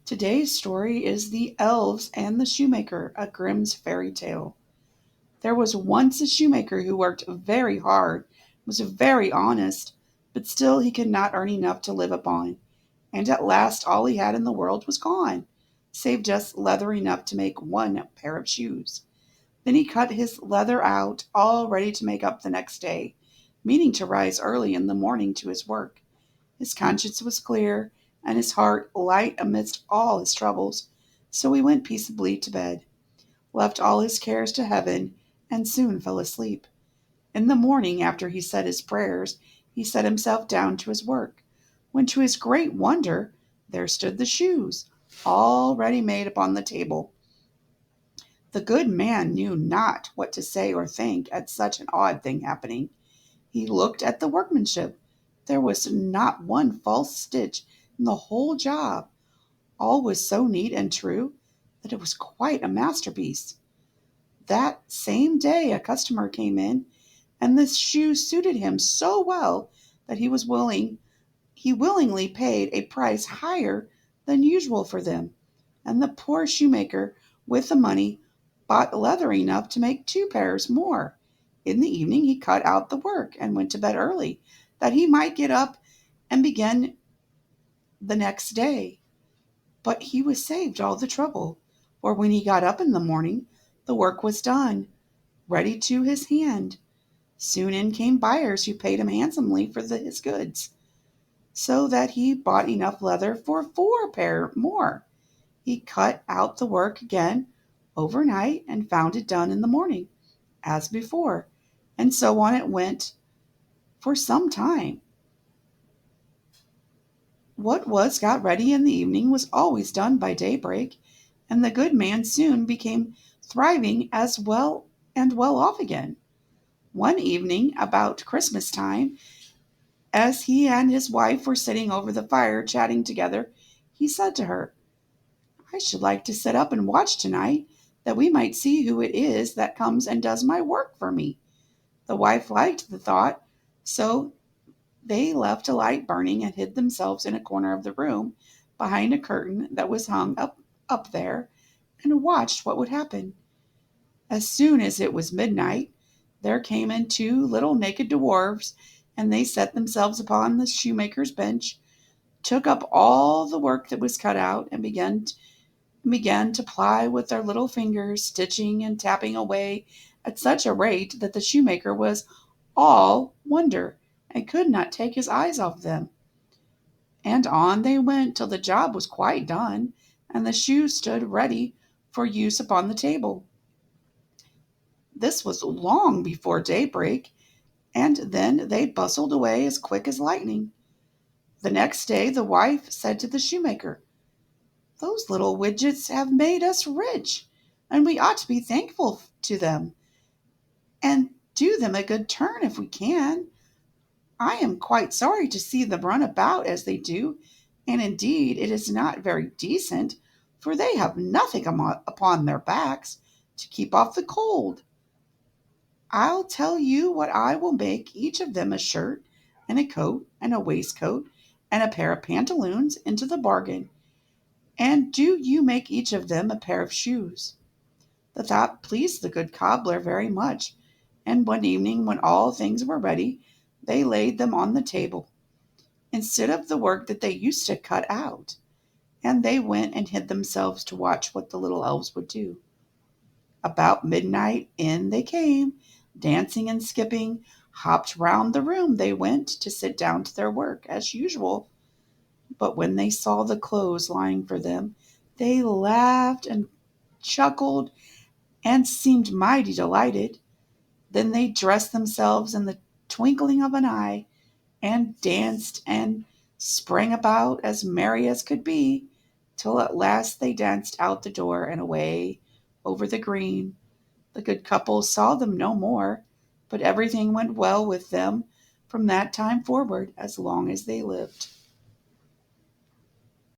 Today's story is The Elves and the Shoemaker, a Grimm's fairy tale. There was once a shoemaker who worked very hard, was very honest, but still he could not earn enough to live upon, and at last all he had in the world was gone, save just leather enough to make one pair of shoes. Then he cut his leather out, all ready to make up the next day, meaning to rise early in the morning to his work. His conscience was clear, and his heart light amidst all his troubles, so he went peaceably to bed, left all his cares to heaven, and soon fell asleep. In the morning, after he said his prayers, he set himself down to his work, when to his great wonder there stood the shoes, all ready made upon the table. The good man knew not what to say or think at such an odd thing happening. He looked at the workmanship. There was not one false stitch in the whole job. All was so neat and true that it was quite a masterpiece. That same day a customer came in, and the shoes suited him so well that he willingly paid a price higher than usual for them, and the poor shoemaker, with the money, bought leather enough to make two pairs more. In the evening he cut out the work and went to bed early, that he might get up and begin the next day. But he was saved all the trouble, for when he got up in the morning, the work was done, ready to his hand. Soon in came buyers who paid him handsomely for his goods, so that he bought enough leather for four pair more. He cut out the work again overnight and found it done in the morning, as before, and so on it went for some time. What was got ready in the evening was always done by daybreak, and the good man soon became thriving as well and well off again. One evening, about Christmas time, as he and his wife were sitting over the fire chatting together, he said to her, "I should like to sit up and watch tonight, that we might see who it is that comes and does my work for me." The wife liked the thought, so they left a light burning and hid themselves in a corner of the room behind a curtain that was hung up there, and watched what would happen. As soon as it was midnight, there came in two little naked dwarfs, and they set themselves upon the shoemaker's bench, took up all the work that was cut out, and began to ply with their little fingers, stitching and tapping away at such a rate that the shoemaker was all wonder, and could not take his eyes off them. And on they went till the job was quite done, and the shoes stood ready for use upon the table. This was long before daybreak, and then they bustled away as quick as lightning. The next day the wife said to the shoemaker, "Those little widgets have made us rich, and we ought to be thankful to them, and do them a good turn if we can. I am quite sorry to see them run about as they do, and indeed it is not very decent, for they have nothing upon their backs to keep off the cold. I'll tell you what, I will make each of them a shirt and a coat and a waistcoat and a pair of pantaloons into the bargain, and do you make each of them a pair of shoes." The thought pleased the good cobbler very much, and one evening when all things were ready, they laid them on the table, instead of the work that they used to cut out, and they went and hid themselves to watch what the little elves would do. About midnight in they came, dancing and skipping, hopped round the room they went to sit down to their work as usual. But when they saw the clothes lying for them, they laughed and chuckled and seemed mighty delighted. Then they dressed themselves in the twinkling of an eye, and danced and sprang about as merry as could be, till at last they danced out the door and away over the green. The good couple saw them no more, but everything went well with them from that time forward as long as they lived.